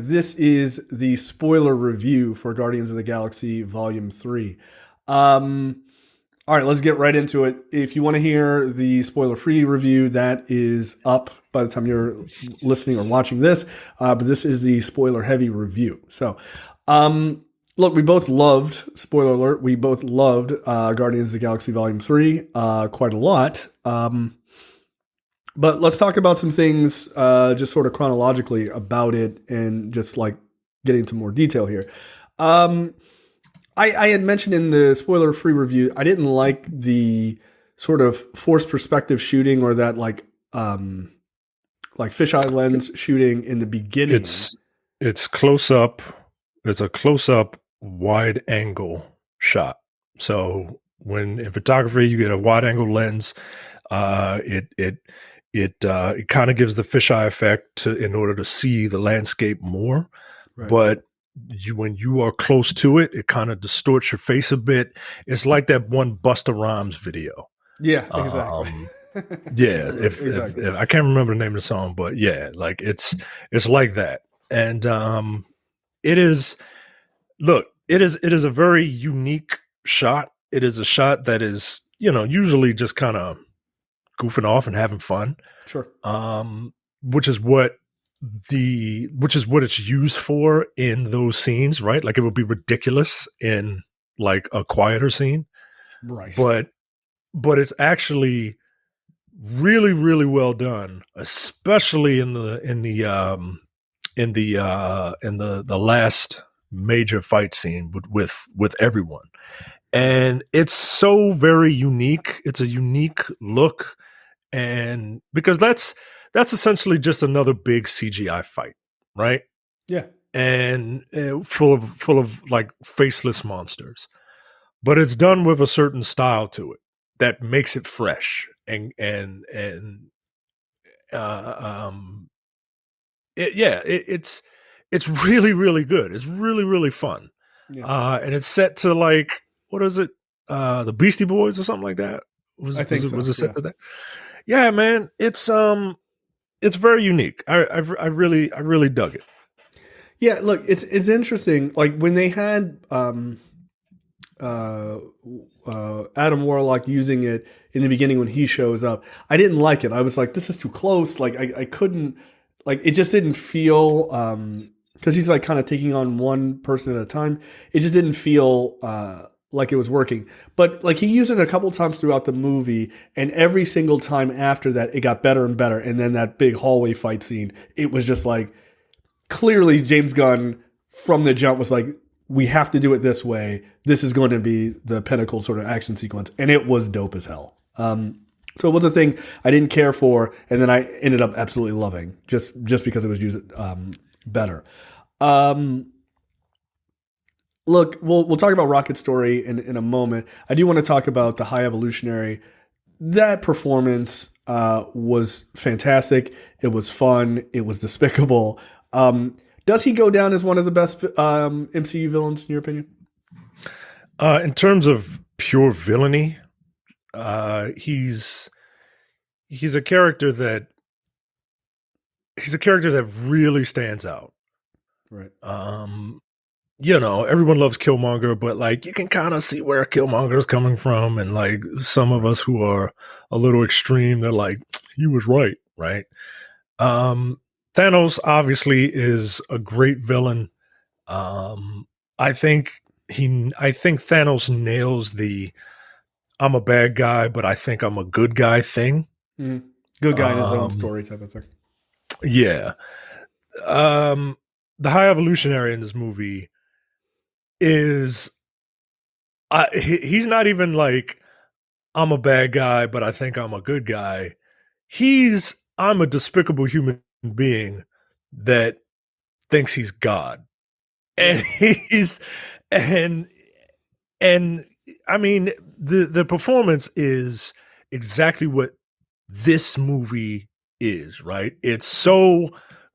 This is the spoiler review for Guardians of the Galaxy Volume 3. All right, let's get right into it. If you want to hear the spoiler-free review, that is up by the time you're listening or watching this. But this is the spoiler-heavy review. So, look, we both loved, spoiler alert, we both loved Guardians of the Galaxy Volume 3 quite a lot. But let's talk about some things just sort of chronologically about it and just like getting into more detail here. I had mentioned in the spoiler-free review, I didn't like the sort of forced perspective shooting or that like fisheye lens shooting in the beginning. It's close up. It's a close up wide angle shot. So when in photography you get a wide angle lens, it kind of gives the fisheye effect in order to see the landscape more. Right. But when you are close to it, it kind of distorts your face a bit. It's like that one Busta Rhymes video. Yeah, exactly. Yeah, Exactly. if I can't remember the name of the song, but yeah, like it's like that. And it is a very unique shot. It is a shot that is, usually just kind of goofing off and having fun. Sure. Which is what it's used for in those scenes, right? Like it would be ridiculous in like a quieter scene. Right. But it's actually really, really well done, especially in the last major fight scene with everyone. And it's so very unique. It's a unique look. And because that's essentially just another big CGI fight, right? Yeah. And full of like faceless monsters. But it's done with a certain style to it that makes it fresh it's really, really good. It's really, really fun. Yeah. And it's set to like, what is it? The Beastie Boys or something like that? Was it set to that? Yeah, man. It's very unique. I really dug it. Yeah, look, it's interesting. Like when they had Adam Warlock using it in the beginning when he shows up, I didn't like it. I was like, this is too close. Like I couldn't, like it just didn't feel because he's like kind of taking on one person at a time. It just didn't feel like it was working. But like he used it a couple times throughout the movie, and every single time after that, it got better and better. And then that big hallway fight scene, it was just like clearly James Gunn from the jump was like, we have to do it this way. This is going to be the pinnacle sort of action sequence. And it was dope as hell. So it was a thing I didn't care for, and then I ended up absolutely loving just because it was used better. Look, we'll talk about Rocket's story in a moment. I do want to talk about the High Evolutionary. That performance was fantastic. It was fun. It was despicable. Does he go down as one of the best MCU villains in your opinion? In terms of pure villainy, he's a character that really stands out. Right. Everyone loves Killmonger, but like you can kind of see where Killmonger is coming from, and like some of us who are a little extreme, they're like, he was right, right? Thanos obviously is a great villain. I think Thanos nails the I'm a bad guy, but I think I'm a good guy thing. Mm-hmm. Good guy in his own story type of thing. Yeah. The High Evolutionary in this movie is he's not even like I'm a bad guy, but I think I'm a good guy. I'm a despicable human being that thinks he's God. And and I mean the performance is exactly what this movie is, right? It's so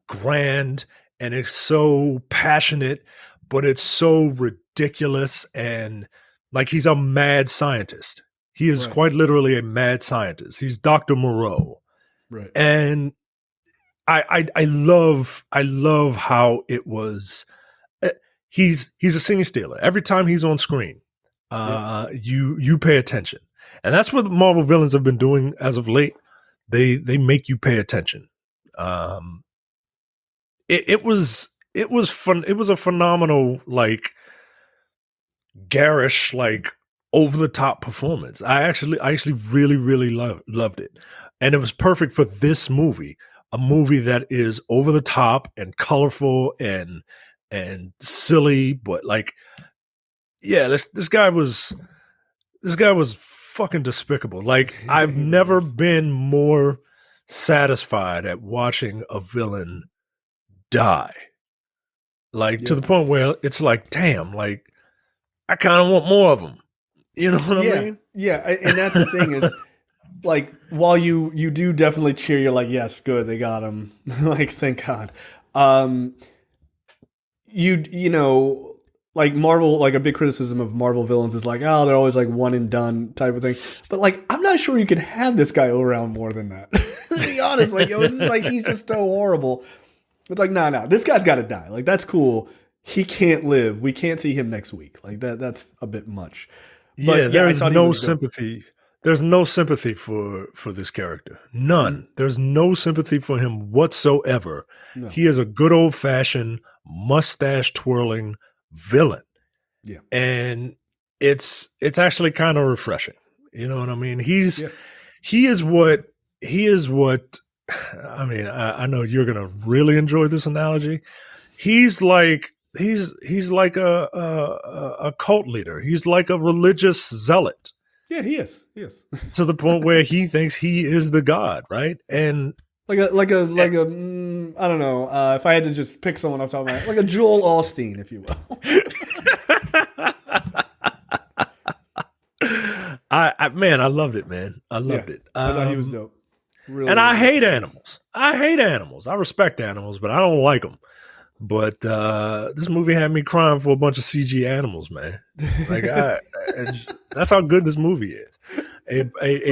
grand and it's so passionate, but it's so ridiculous, and like he's a mad scientist. He is quite literally a mad scientist. He's Dr. Moreau. Right. And I love how it was. He's a scene stealer. Every time he's on screen, you pay attention, and that's what the Marvel villains have been doing as of late. They make you pay attention. It was fun. It was a phenomenal, like, garish, like, over the top performance. I actually really loved it, and it was perfect for this movie, a movie that is over the top and colorful and silly, but, like, yeah, this guy was fucking despicable. Like, I've never been more satisfied at watching a villain die. Like, to the point where it's like, damn, like, I kind of want more of them. You know what I mean? Yeah, and that's the thing is, like, while you do definitely cheer, you're like, yes, good, they got him. Like, thank God. You know, like, Marvel, like, a big criticism of Marvel villains is like, oh, they're always like one and done type of thing. But, like, I'm not sure you could have this guy around more than that. To be honest, like, it was like he's just so horrible. It's like, nah, this guy's got to die. Like, that's cool. He can't live. We can't see him next week. Like, that's a bit much. But there's no sympathy. There's no sympathy for this character. None. Mm-hmm. There's no sympathy for him whatsoever. No. He is a good old fashioned mustache twirling villain. Yeah. And it's actually kind of refreshing. You know what I mean? He is what I mean, I know you're gonna really enjoy this analogy. He's like a cult leader. He's like a religious zealot. Yeah, he is. To the point where he thinks he is the god, right? And like a I don't know. If I had to just pick someone off the top of my head, like a Joel Osteen, if you will. I loved it, man. I loved it. I thought he was dope. Really, and I hate animals. I respect animals, but I don't like them. But this movie had me crying for a bunch of CG animals, man. Like, that's how good this movie is. A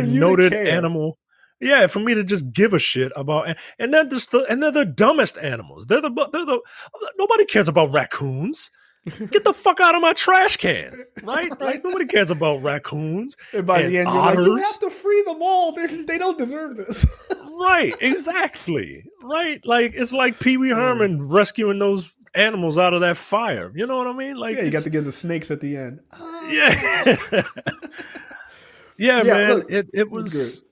noted animal. Yeah, for me to just give a shit about, and they're the dumbest animals. They're the nobody cares about raccoons. Get the fuck out of my trash can, right? Like, nobody cares about raccoons. And by the end, you're like, you have to free them all. They don't deserve this. Right, exactly. Right, like, it's like Pee Wee Herman rescuing those animals out of that fire. You know what I mean? Like, you got to give the snakes at the end. Yeah, yeah, man. Look, it was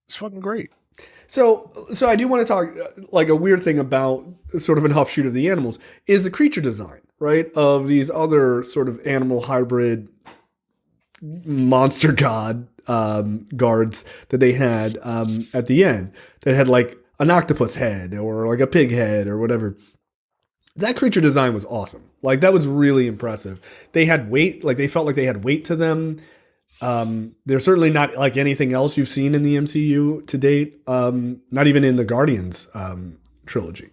it's fucking great. So I do want to talk, like, a weird thing about sort of an offshoot of the animals is the creature design, right? Of these other sort of animal hybrid monster god guards that they had at the end that had like an octopus head or like a pig head or whatever. That creature design was awesome. Like, that was really impressive. They had weight, like, they felt like they had weight to them. They're certainly not like anything else you've seen in the MCU to date. Not even in the Guardians trilogy.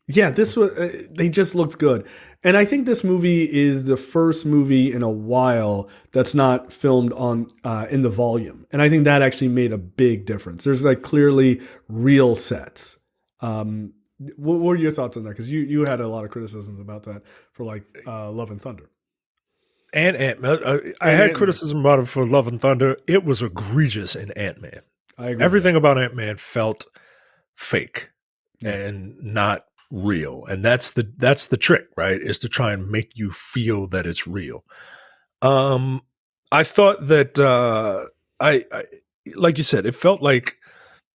This was they just looked good, and I think this movie is the first movie in a while that's not filmed on in the volume, and I think that actually made a big difference. There's like clearly real sets. What were your thoughts on that? Because you had a lot of criticisms about that for like Love and Thunder. And Ant-Man. I had criticism about it for Love and Thunder. It was egregious in Ant-Man. I agree. Everything about Ant-Man felt fake and not real. And that's the trick, right? Is to try and make you feel that it's real. I thought that I like you said, it felt like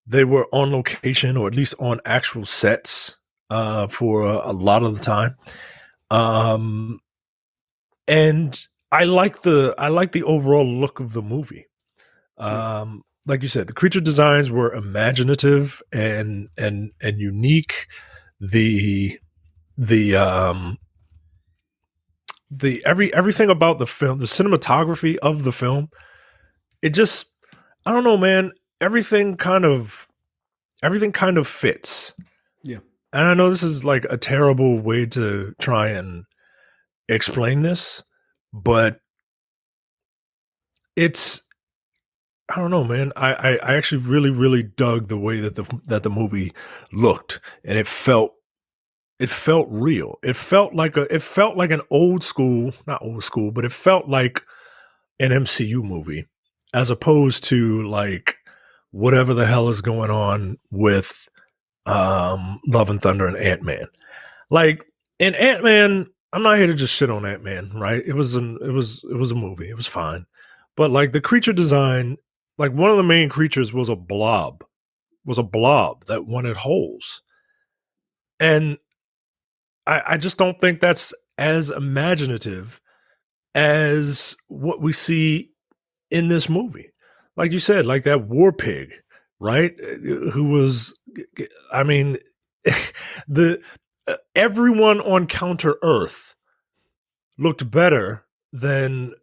they were on location or at least on actual sets for a lot of the time. And I like the overall look of the movie. Like you said, the creature designs were imaginative and unique. Everything about the film, the cinematography of the film, it just, I don't know, man. Everything kind of fits. Yeah. And I know this is like a terrible way to try and explain this, but it's I don't know, man. I actually really, really dug the way that the movie looked, and it felt real. It felt like an old school, not old school, but it felt like an MCU movie, as opposed to like whatever the hell is going on with Love and Thunder and Ant-Man. Like in Ant-Man, I'm not here to just shit on Ant-Man, right? It was a movie. It was fine. But like the creature design, like one of the main creatures was a blob that wanted holes. And I just don't think that's as imaginative as what we see in this movie. Like you said, like that war pig, right? Who was, I mean, the everyone on Counter Earth looked better than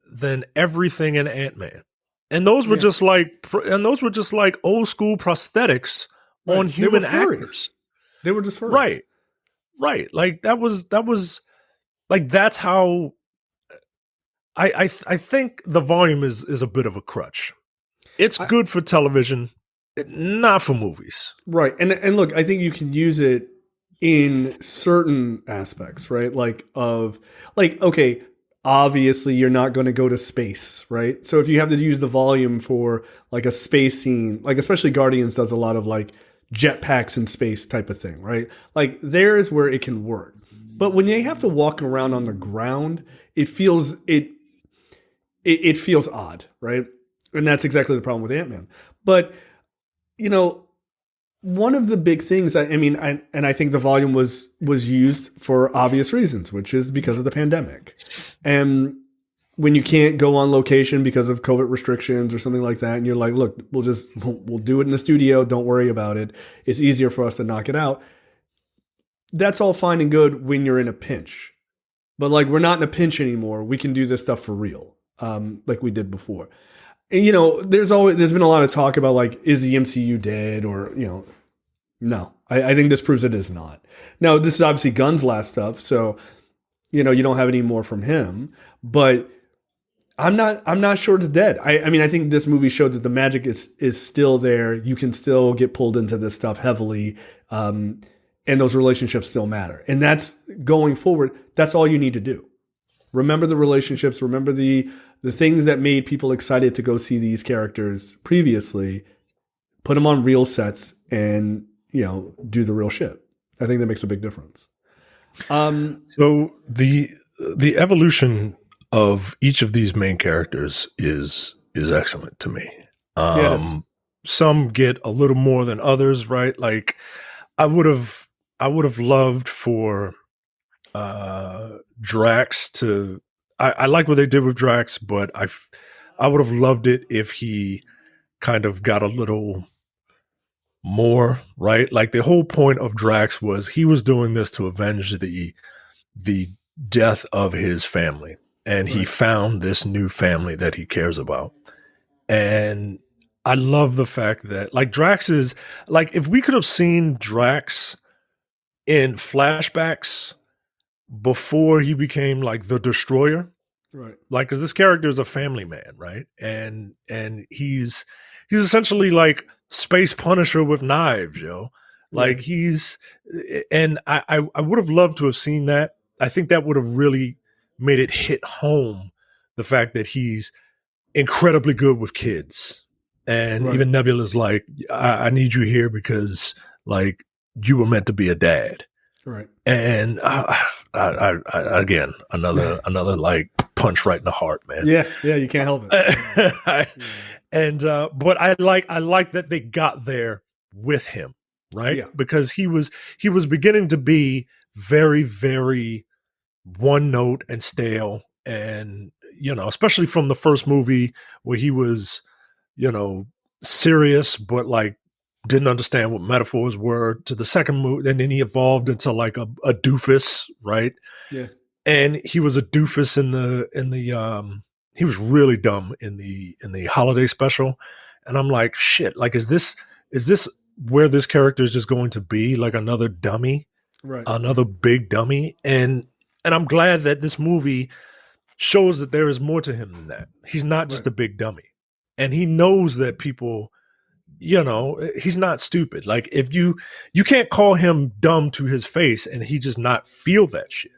everything in Ant-Man. And those were just like old school prosthetics on human actors. They were just furries. Right. Right. Like that was like that's how I think the volume is a bit of a crutch. It's good for television, not for movies. Right. And look, I think you can use it in certain aspects, right? Okay, obviously you're not going to go to space, right? So if you have to use the volume for like a space scene, like especially Guardians does a lot of like jetpacks in space type of thing, right? Like there is where it can work. But when they have to walk around on the ground, it feels odd, right? And that's exactly the problem with Ant-Man. But you know, one of the big things, I think the volume was used for obvious reasons, which is because of the pandemic. And when you can't go on location because of COVID restrictions or something like that, and you're like, look, we'll do it in the studio. Don't worry about it. It's easier for us to knock it out. That's all fine and good when you're in a pinch. But like, we're not in a pinch anymore. We can do this stuff for real, like we did before. And, you know, there's been a lot of talk about like, is the MCU dead or, you know, no, I think this proves it is not. Now, this is obviously Gunn's last stuff. So, you know, you don't have any more from him, but I'm not sure it's dead. I think this movie showed that the magic is still there. You can still get pulled into this stuff heavily. And those relationships still matter. And that's going forward. That's all you need to do. Remember the relationships, remember the things that made people excited to go see these characters previously, put them on real sets and, you know, do the real shit. I think that makes a big difference. So the evolution of each of these main characters is excellent to me. Yes. Some get a little more than others, right? Like I would have loved for Drax to. I like what they did with Drax, but I would have loved it if he kind of got a little more, right? Like the whole point of Drax was he was doing this to avenge the death of his family, and he found this new family that he cares about. And I love the fact that like Drax is like, if we could have seen Drax in flashbacks before he became like the Destroyer, Right. like, because this character is a family man, right? And he's essentially like Space Punisher with knives, yo. Like and I would have loved to have seen that. I think that would have really made it hit home the fact that he's incredibly good with kids. And even Nebula's like, I need you here because like you were meant to be a dad. Right. And I again, another like punch right in the heart, man. Yeah, you can't help it. And but I like that they got there with him, right? Yeah. Because he was beginning to be very, very one note and stale, and you know, especially from the first movie where he was, you know, serious but like didn't understand what metaphors were, to the second movie, and then he evolved into like a doofus, right? Yeah. And he was a doofus in the he was really dumb in the holiday special. And I'm like, shit, like is this where this character is just going to be, like another dummy? Right. Another big dummy. And I'm glad that this movie shows that there is more to him than that. He's not just a big dummy. and he knows that people, he's not stupid. Like if you can't call him dumb to his face and he just not feel that shit.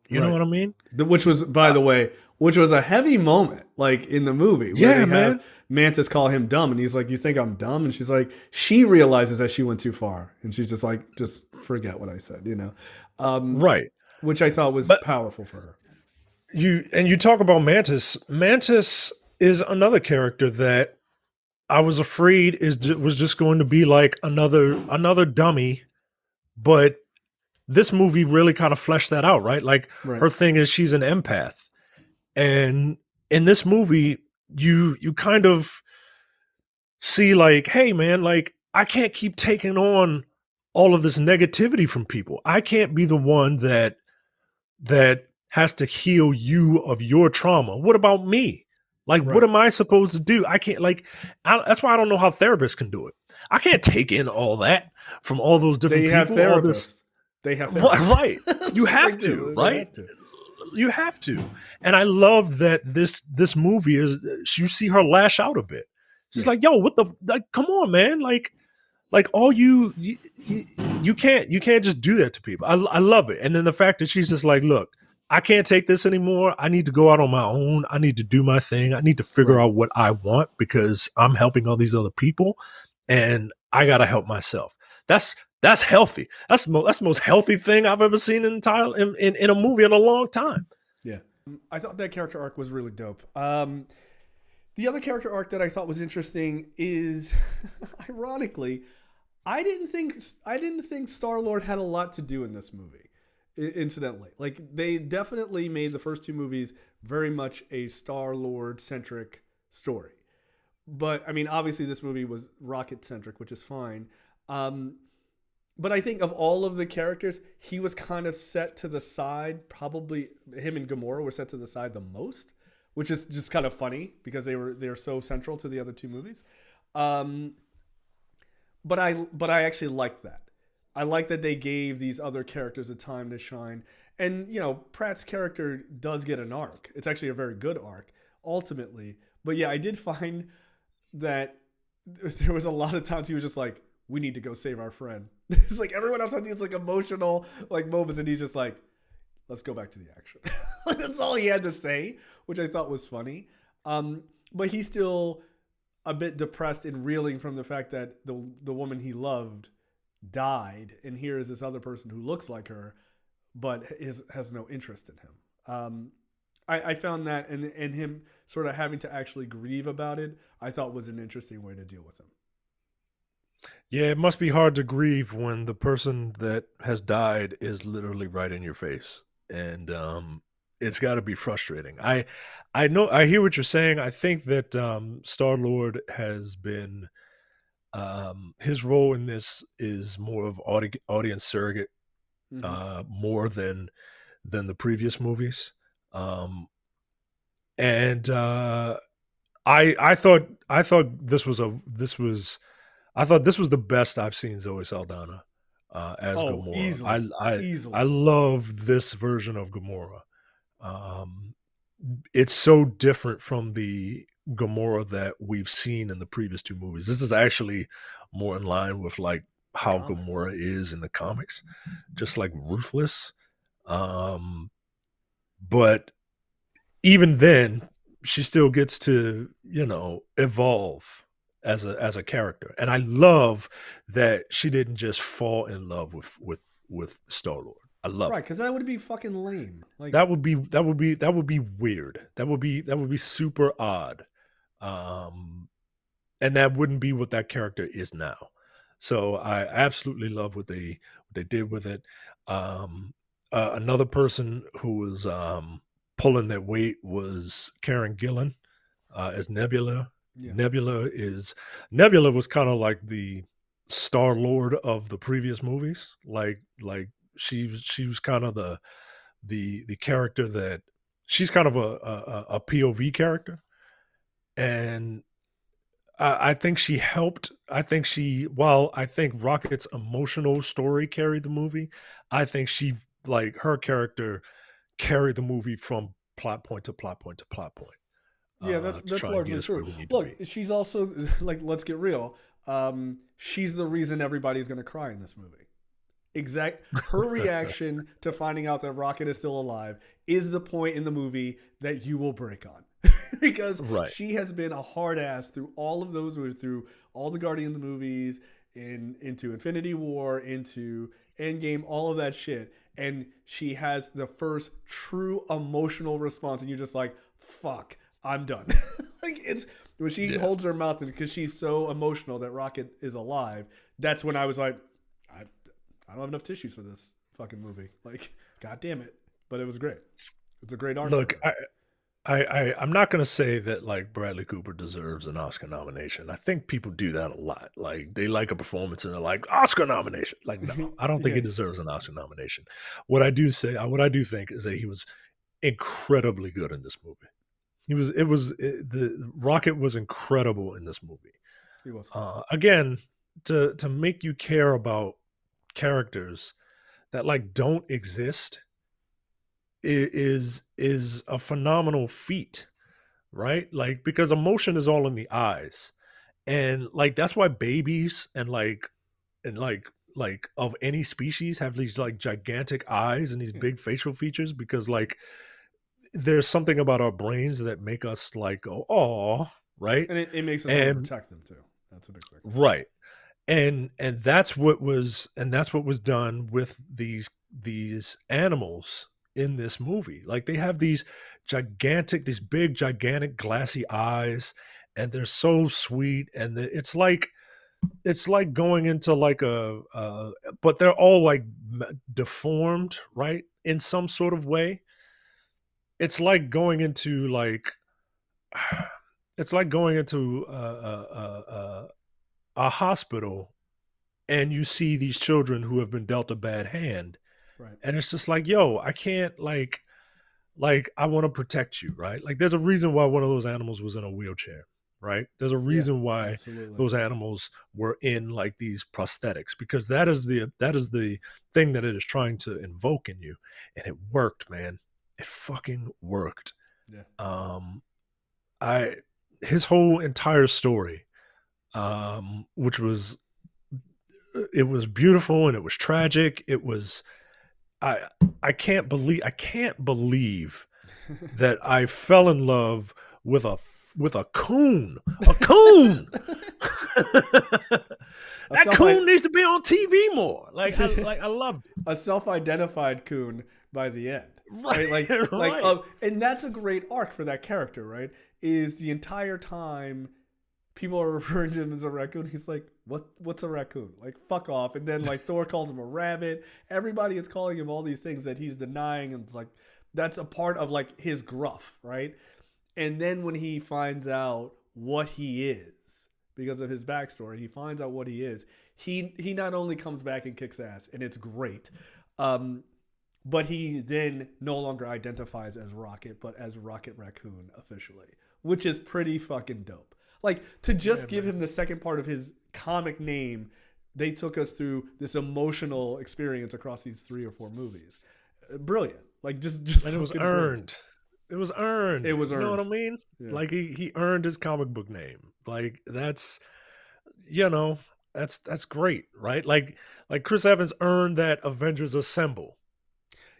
You know Right. what I mean? Which was, by the way, which was a heavy moment, like in the movie, where Yeah, they have man. Mantis call him dumb, and he's like, "You think I'm dumb?" And she's like, she realizes that she went too far, and she's just like, "Just forget what I said," Right. which I thought was But powerful for her. you talk about Mantis. Mantis is another character that I was afraid was just going to be like another dummy, but this movie really kind of fleshed that out, right? Like Right. her thing is she's an empath. And in this movie, you kind of see like, hey man, like I can't keep taking on all of this negativity from people. I can't be the one that has to heal you of your trauma. What about me? Like, what Right. am I supposed to do? I can't that's why I don't know how therapists can do it. I can't take in all that from all those different They have people, all this. therapists. They have therapists. Right. You have to, They right? have to. You have to. And I love that this movie is, you see her lash out a bit. She's like, yo, what the, like, come on, man. Like all you can't just do that to people. I love it. And then the fact that she's just like, look, I can't take this anymore. I need to go out on my own. I need to do my thing. I need to figure Right. out what I want because I'm helping all these other people and I got to help myself. That's healthy. That's the most healthy thing I've ever seen in a movie in a long time. Yeah. I thought that character arc was really dope. The other character arc that I thought was interesting is, ironically, I didn't think Star-Lord had a lot to do in this movie. Incidentally, like they definitely made the first two movies very much a Star-Lord centric story. But I mean, obviously, this movie was Rocket centric, which is fine. But I think of all of the characters, he was kind of set to the side. Probably him and Gamora were set to the side the most, which is just kind of funny because they're so central to the other two movies. But I actually like that. I like that they gave these other characters a time to shine. And Pratt's character does get an arc. It's actually a very good arc ultimately. But yeah, I did find that there was a lot of times he was just like, we need to go save our friend. It's like everyone else had these like emotional like moments, and he's just like, let's go back to the action. That's all he had to say, which I thought was funny. But he's still a bit depressed and reeling from the fact that the woman he loved died, and here is this other person who looks like her, but has no interest in him. I found that, and him sort of having to actually grieve about it, I thought was an interesting way to deal with him. Yeah, it must be hard to grieve when the person that has died is literally right in your face, and it's got to be frustrating. I know, I hear what you're saying. I think that Star Lord has been his role in this is more of audience surrogate, more than the previous movies, and I thought this was the best I've seen Zoe Saldana as Oh, Gamora. easily, I easily. love this version of Gamora. Um, it's so different from the Gamora that we've seen in the previous two movies. This is actually more in line with like The how comics. Gamora is in the comics, just like ruthless. Um, but even then, she still gets to evolve as a character, and I love that she didn't just fall in love with Star Lord. I love Right, it. because that would be fucking lame. Like, That would be weird. That would be super odd. Um, and that wouldn't be what that character is now. So I absolutely love what they did with it. Um, Another person who was pulling that weight was Karen Gillan as Nebula. yeah, Nebula was kind of like the Star Lord of the previous movies. Like she was kind of the character that she's kind of a POV character, and I think she helped. While I think Rocket's emotional story carried the movie, I think her character carried the movie from plot point to plot point to plot point. Yeah, to that's try and get largely us where true. we need to Look, be. she's also like, let's get real. She's the reason everybody's gonna cry in this movie. Her reaction to finding out that Rocket is still alive is the point in the movie that you will break on. Because Right. she has been a hard ass through all of those movies, through all the Guardians movies, into Infinity War, into Endgame, all of that shit. And she has the first true emotional response, and you're just like, fuck, I'm done. Like, it's when she holds her mouth because she's so emotional that Rocket is alive. That's when I was like, I don't have enough tissues for this fucking movie. Like, god damn it. But it was great. It's a great arc. Look, I'm not gonna say that like Bradley Cooper deserves an Oscar nomination. I think people do that a lot. Like they like a performance and they're like Oscar nomination. Like no, I don't think Yeah. he deserves an Oscar nomination. What I do think is that he was incredibly good in this movie. The Rocket was incredible in this movie. He was. Again, to make you care about characters that like don't exist is a phenomenal feat, right? Like because emotion is all in the eyes, and like that's why babies and of any species have these like gigantic eyes and these big facial features because like there's something about our brains that make us like go oh right And it makes us want to and protect them too. That's a big thing. right and that's what was done with these animals in this movie. Like they have these big gigantic glassy eyes and they're so sweet and it's like going into like but they're all like deformed, right, in some sort of way. It's like going into like it's like going into a hospital and you see these children who have been dealt a bad hand, Right. and it's just like, yo, I can't like I want to protect you, right? Like there's a reason why one of those animals was in a wheelchair, right? There's a reason why absolutely. those animals were in like these prosthetics, because that is the thing that it is trying to invoke in you, and it worked, man. It fucking worked. Yeah. I his whole entire story, which was it was beautiful and it was tragic. It was I I can't believe that I fell in love with a coon. A coon. That coon needs to be on TV more. I loved it. A self-identified coon by the end. Right. Right? And that's a great arc for that character, right? Is the entire time people are referring to him as a raccoon. He's like, what's a raccoon? Like, fuck off. And then like Thor calls him a rabbit. Everybody is calling him all these things that he's denying, and it's like that's a part of like his gruff, right? And then when he finds out what he is because of his backstory, he finds out what he is. He not only comes back and kicks ass, and it's great, but he then no longer identifies as Rocket, but as Rocket Raccoon officially, which is pretty fucking dope. Like, to just give him the second part of his comic name, they took us through this emotional experience across these 3 or 4 movies. Brilliant. Like, just and it was earned. It was earned. It was earned. You know what I mean? Yeah. Like he earned his comic book name. Like that's great, right? Like Chris Evans earned that Avengers Assemble.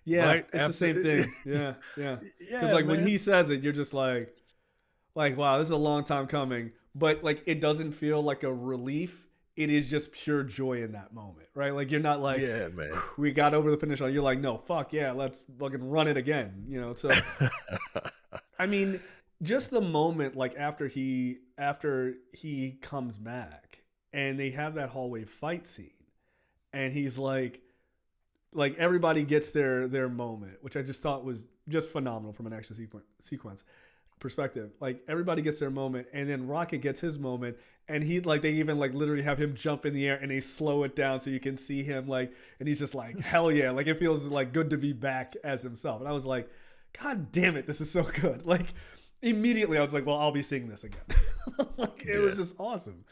Yeah, right? it's the same thing. Yeah. Because like when he says it, you're just like, wow, this is a long time coming. But like it doesn't feel like a relief. It is just pure joy in that moment, right? Like you're not like, yeah, man, we got over the finish line. You're like, no, fuck yeah, let's fucking run it again, So, I mean, just the moment like after he comes back and they have that hallway fight scene, and he's like everybody gets their moment, which I just thought was just phenomenal from an action sequence perspective. Like everybody gets their moment, and then Rocket gets his moment, and he like they even like literally have him jump in the air and they slow it down so you can see him like, and he's just like, hell yeah, like it feels like good to be back as himself. And I was like, god damn it, this is so good. Like immediately I was like, well, I'll be seeing this again. Like it was just awesome.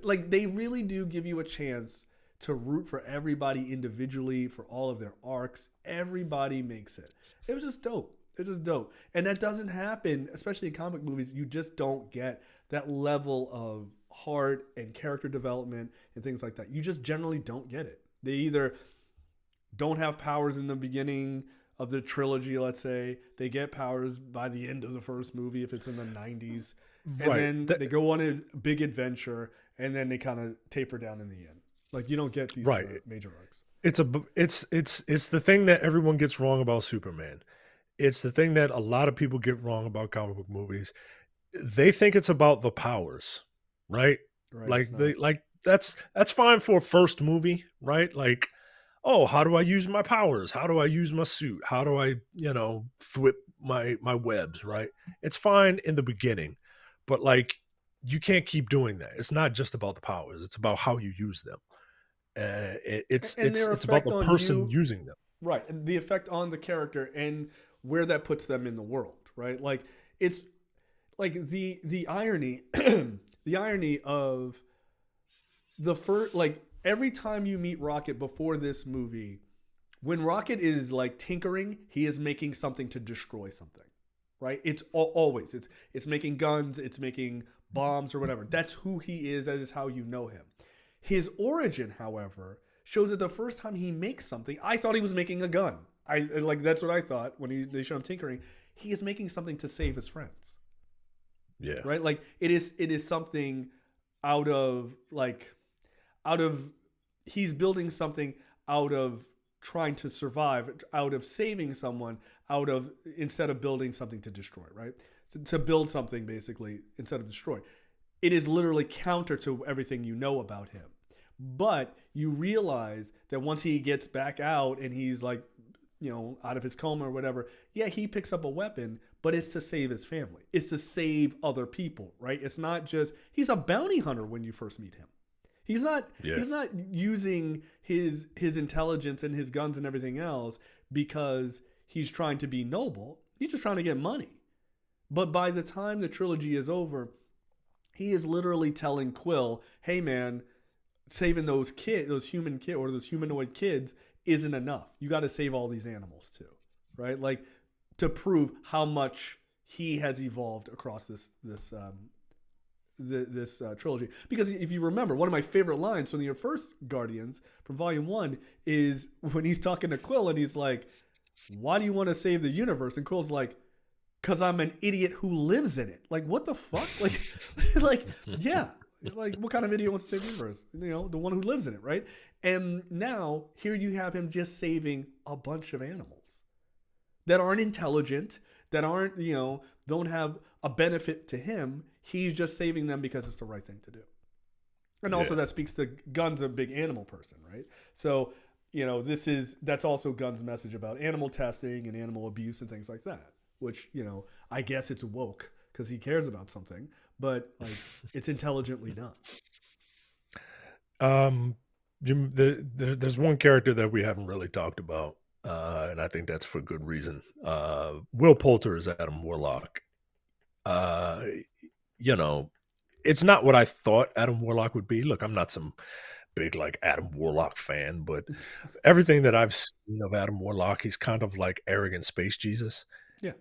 Like they really do give you a chance to root for everybody individually, for all of their arcs. Everybody makes it. It was just dope. It's just dope. And that doesn't happen, especially in comic movies. You just don't get that level of heart and character development and things like that. You just generally don't get it. They either don't have powers in the beginning of the trilogy, let's say. They get powers by the end of the first movie if it's in the 90s. And then they go on a big adventure, and then they kind of taper down in the end. Like, you don't get these major arcs. It's the thing that everyone gets wrong about Superman. It's the thing that a lot of people get wrong about comic book movies. They think it's about the powers, right? That's fine for a first movie, right? Like, oh, how do I use my powers? How do I use my suit? How do I, thwip my webs, right? It's fine in the beginning, but like, you can't keep doing that. It's not just about the powers. It's about how you use them. It's about the person using them. Right. And the effect on the character and where that puts them in the world, right? Like, it's like the irony, the irony of the first, like, every time you meet Rocket before this movie, when Rocket is like tinkering, he is making something to destroy something, right? It's always, it's making guns, it's making bombs or whatever. That's who he is. That is how you know him. His origin, however, shows that the first time he makes something, I thought he was making a gun. That's what I thought when they show him tinkering. He is making something to save his friends. Yeah. Right? Like, it is something he's building something out of trying to survive, out of saving someone, instead of building something to destroy, right? To build something, basically, instead of destroy. It is literally counter to everything you know about him. But you realize that once he gets back out and he's like, out of his coma or whatever, yeah, he picks up a weapon, but it's to save his family. It's to save other people, right? It's not just, he's a bounty hunter when you first meet him. He's not using his intelligence and his guns and everything else because he's trying to be noble. He's just trying to get money. But by the time the trilogy is over, he is literally telling Quill, hey man, saving those humanoid kids isn't enough. You got to save all these animals too, right? Like, to prove how much he has evolved across this trilogy. Because if you remember, one of my favorite lines from the first Guardians, from Volume 1, is when he's talking to Quill and he's like, why do you want to save the universe? And Quill's like, because I'm an idiot who lives in it. Like, what the fuck? Like, yeah. Like, what kind of idiot wants to save the universe? The one who lives in it, right? And now, here you have him just saving a bunch of animals that aren't intelligent, that aren't, don't have a benefit to him. He's just saving them because it's the right thing to do. And also that speaks to Gunn's a big animal person, right? So, that's also Gunn's message about animal testing and animal abuse and things like that, which, I guess it's woke because he cares about something, but like, it's intelligently done. Jim, there's one character that we haven't really talked about, and I think that's for good reason. Will Poulter is Adam Warlock. It's not what I thought Adam Warlock would be. Look, I'm not some big like Adam Warlock fan, but everything that I've seen of Adam Warlock, he's kind of like arrogant space Jesus. Yeah.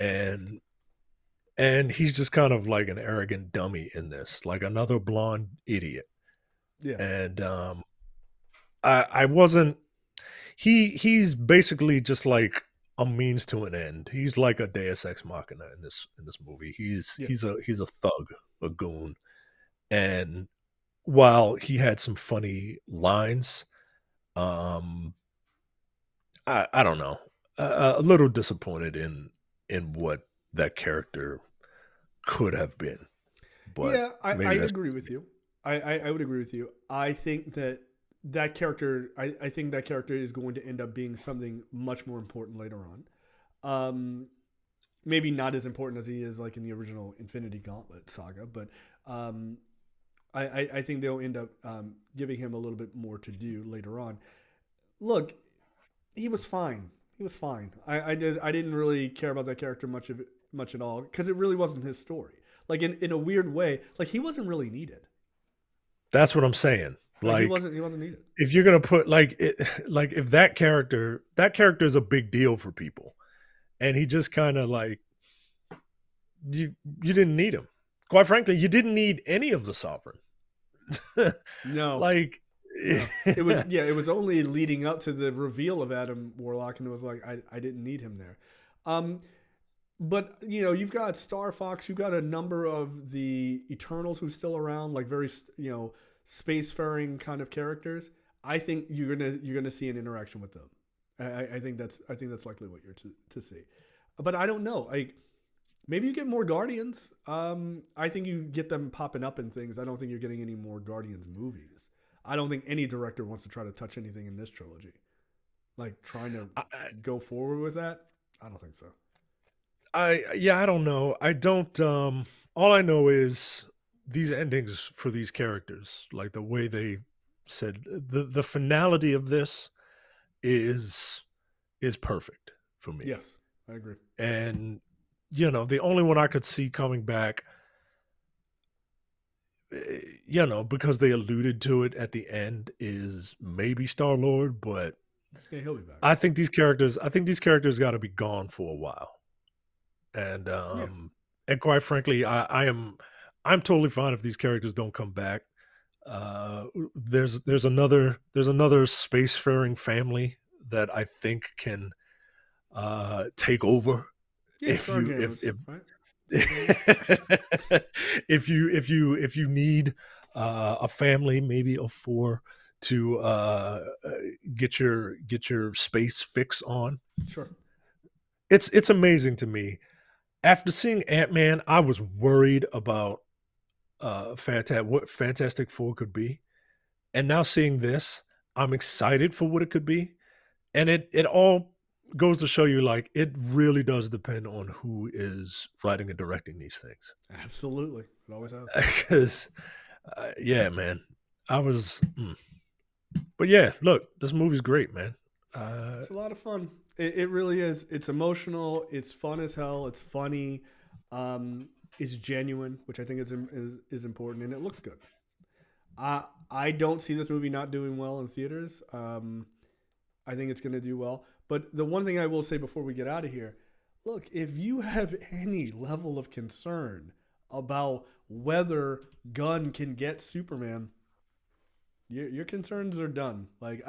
And he's just kind of like an arrogant dummy in this, like another blonde idiot. Yeah. And I wasn't he's basically just like a means to an end. He's like a Deus Ex Machina in this movie. He's a thug, a goon. And while he had some funny lines, I don't know, a little disappointed in what that character could have been. But yeah, I agree with you. I would agree with you. I think that character, I think that character is going to end up being something much more important later on. Maybe not as important as he is like in the original Infinity Gauntlet saga, but I think they'll end up giving him a little bit more to do later on. Look, he was fine. I didn't really care about that character much at all because it really wasn't his story. Like, in a weird way, like, he wasn't really needed. That's what I'm saying. Like, he wasn't needed. If you're gonna put if that character is a big deal for people, and he just kind of like you didn't need him. Quite frankly, you didn't need any of the Sovereign. No. Like, No. It was only leading up to the reveal of Adam Warlock, and it was like I didn't need him there. But you've got Star Fox, you've got a number of the Eternals who's still around, like very spacefaring kind of characters. I think you're gonna see an interaction with them. I think that's likely what you're to see. But I don't know. Like maybe you get more Guardians. I think you get them popping up in things. I don't think you're getting any more Guardians movies. I don't think any director wants to try to touch anything in this trilogy. Like trying to go forward with that. I don't think so. I don't know. I don't. All I know is these endings for these characters, like the way they said the finality of this is perfect for me. Yes, I agree. And the only one I could see coming back, because they alluded to it at the end, is maybe Star-Lord, but yeah, he'll be back. I think these characters got to be gone for a while. And and quite frankly, I'm totally fine if these characters don't come back. There's another spacefaring family that I think can take over if you right? if you need a family maybe of 4 to get your space fix on. Sure. It's amazing to me. After seeing Ant-Man, I was worried about what Fantastic Four could be. And now seeing this, I'm excited for what it could be. And it all goes to show you, like, it really does depend on who is writing and directing these things. Absolutely. It always has. Because, yeah, man. But yeah, look, this movie's great, man. It's a lot of fun. It really is. It's emotional. It's fun as hell. It's funny. It's genuine, which I think is important, and it looks good. I don't see this movie not doing well in theaters. I think it's going to do well. But the one thing I will say before we get out of here, look, if you have any level of concern about whether Gunn can get Superman, your concerns are done. Like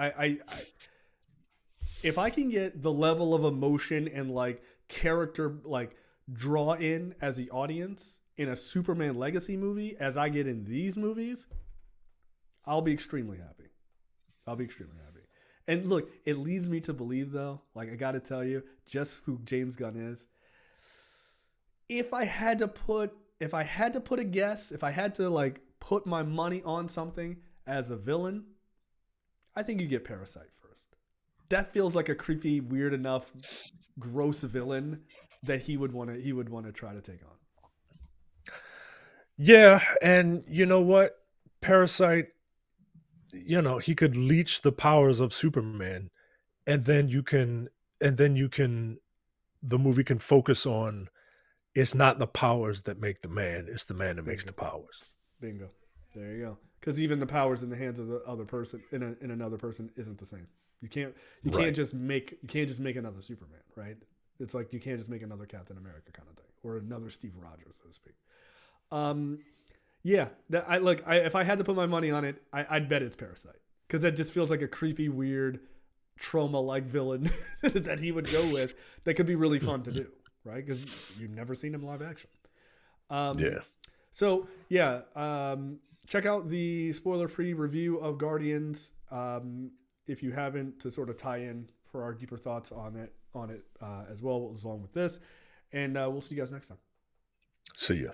if I can get the level of emotion and like character like draw in as the audience in a Superman legacy movie as I get in these movies, I'll be extremely happy. And look, it leads me to believe though, like I got to tell you, just who James Gunn is. If I had to put a guess, if I had to like put my money on something as a villain, I think you get Parasite first. That feels like a creepy, weird enough, gross villain that he would want to try to take on. Yeah, and you know what? Parasite, he could leech the powers of Superman, and then the movie can focus on it's not the powers that make the man, it's the man that makes the powers. Bingo. There you go. Because even the powers in the hands of the other person in another person isn't the same. You can't just make another Superman, right? It's like you can't just make another Captain America kind of thing, or another Steve Rogers, so to speak. If I had to put my money on it, I'd bet it's Parasite, because that just feels like a creepy, weird, trauma-like villain that he would go with. That could be really fun to do, right? Because you've never seen him live action. So yeah, check out the spoiler-free review of Guardians. If you haven't, to sort of tie in for our deeper thoughts on it as well, along with this. And we'll see you guys next time. See ya.